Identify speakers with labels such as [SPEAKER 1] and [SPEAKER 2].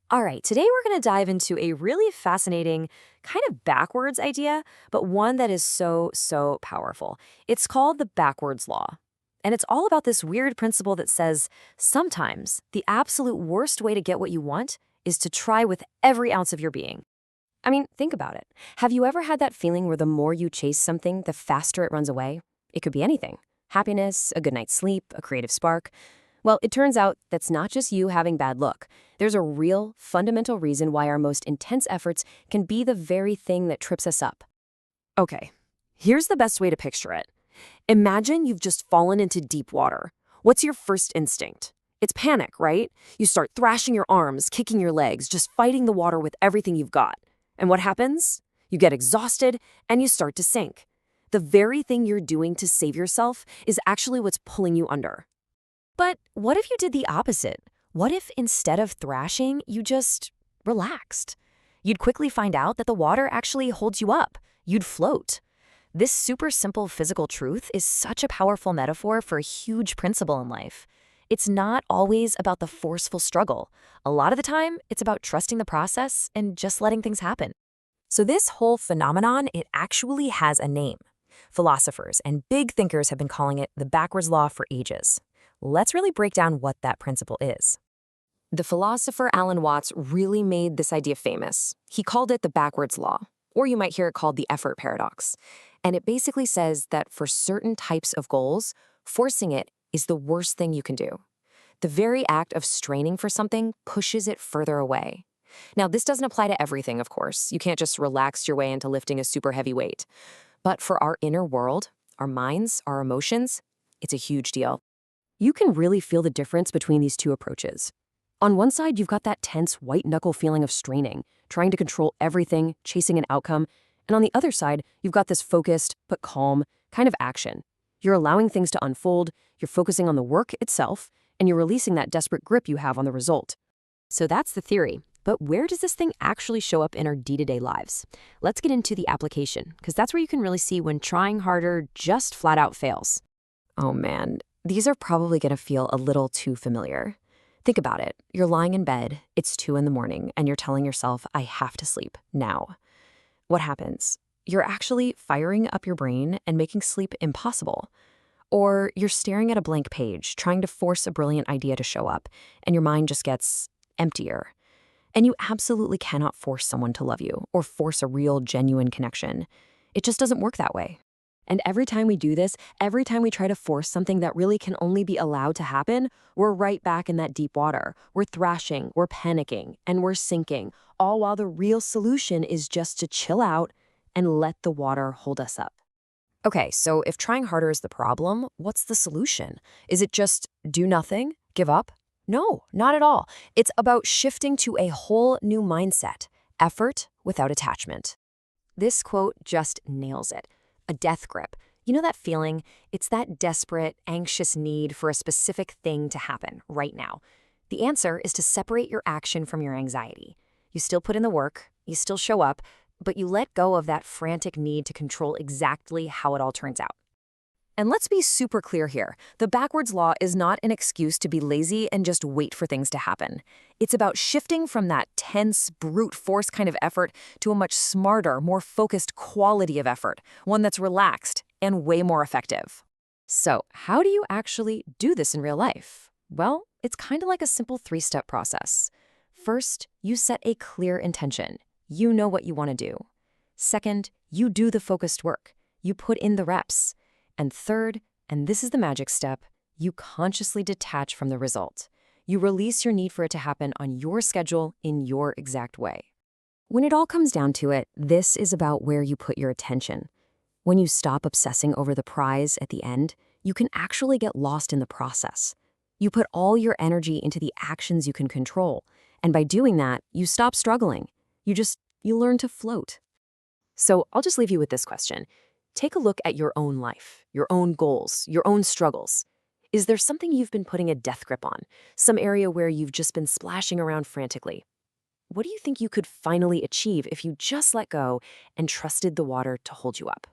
[SPEAKER 1] All right, today we're going to dive into a really fascinating, kind of backwards idea, but one that is so powerful. It's called the backwards law. And it's all about this weird principle that says sometimes the absolute worst way to get what you want is to try with every ounce of your being. I mean, think about it. Have you ever had that feeling where the more you chase something, the faster it runs away? It could be anything: happiness, a good night's sleep, a creative spark. Well, it turns out that's not just you having bad luck. There's a real, fundamental reason why our most intense efforts can be the very thing that trips us up. Okay, here's the best way to picture it. Imagine you've just fallen into deep water. What's your first instinct? It's panic, right? You start thrashing your arms, kicking your legs, just fighting the water with everything you've got. And what happens? You get exhausted and you start to sink. The very thing you're doing to save yourself is actually what's pulling you under. But what if you did the opposite? What if instead of thrashing, you just relaxed? You'd quickly find out that the water actually holds you up. You'd float. This super simple physical truth is such a powerful metaphor for a huge principle in life. It's not always about the forceful struggle. A lot of the time, it's about trusting the process and just letting things happen. So this whole phenomenon, it actually has a name. Philosophers and big thinkers have been calling it the backwards law for ages. Let's really break down what that principle is. The philosopher Alan Watts really made this idea famous. He called it the backwards law, or you might hear it called the effort paradox. And it basically says that for certain types of goals, forcing it is the worst thing you can do. The very act of straining for something pushes it further away. Now, this doesn't apply to everything, of course. You can't just relax your way into lifting a super heavy weight. But for our inner world, our minds, our emotions, it's a huge deal. You can really feel the difference between these two approaches. On one side, you've got that tense white-knuckle feeling of straining, trying to control everything, chasing an outcome. And on the other side, you've got this focused but calm kind of action. You're allowing things to unfold, you're focusing on the work itself, and you're releasing that desperate grip you have on the result. So that's the theory. But where does this thing actually show up in our day-to-day lives? Let's get into the application, because that's where you can really see when trying harder just flat out fails. Oh man, these are probably going to feel a little too familiar. Think about it. You're lying in bed, it's 2 a.m, and you're telling yourself, I have to sleep now. What happens? You're actually firing up your brain and making sleep impossible. Or you're staring at a blank page, trying to force a brilliant idea to show up, and your mind just gets emptier. And you absolutely cannot force someone to love you or force a real, genuine connection. It just doesn't work that way. And every time we do this, every time we try to force something that really can only be allowed to happen, we're right back in that deep water. We're thrashing, we're panicking, and we're sinking, all while the real solution is just to chill out and let the water hold us up. Okay, so if trying harder is the problem, what's the solution? Is it just do nothing, give up? No, not at all. It's about shifting to a whole new mindset, effort without attachment. This quote just nails it. A death grip. You know that feeling? It's that desperate, anxious need for a specific thing to happen right now. The answer is to separate your action from your anxiety. You still put in the work, you still show up, but you let go of that frantic need to control exactly how it all turns out. And let's be super clear here. The backwards law is not an excuse to be lazy and just wait for things to happen. It's about shifting from that tense, brute force kind of effort to a much smarter, more focused quality of effort, one that's relaxed and way more effective. So, how do you actually do this in real life? Well, it's kind of like a simple 3-step process. First, you set a clear intention. You know what you want to do. Second, you do the focused work. You put in the reps. And third, and this is the magic step, you consciously detach from the result. You release your need for it to happen on your schedule in your exact way. When it all comes down to it, this is about where you put your attention. When you stop obsessing over the prize at the end, you can actually get lost in the process. You put all your energy into the actions you can control, and by doing that, you stop struggling. You learn to float. So I'll just leave you with this question. Take a look at your own life, your own goals, your own struggles. Is there something you've been putting a death grip on? Some area where you've just been splashing around frantically? What do you think you could finally achieve if you just let go and trusted the water to hold you up?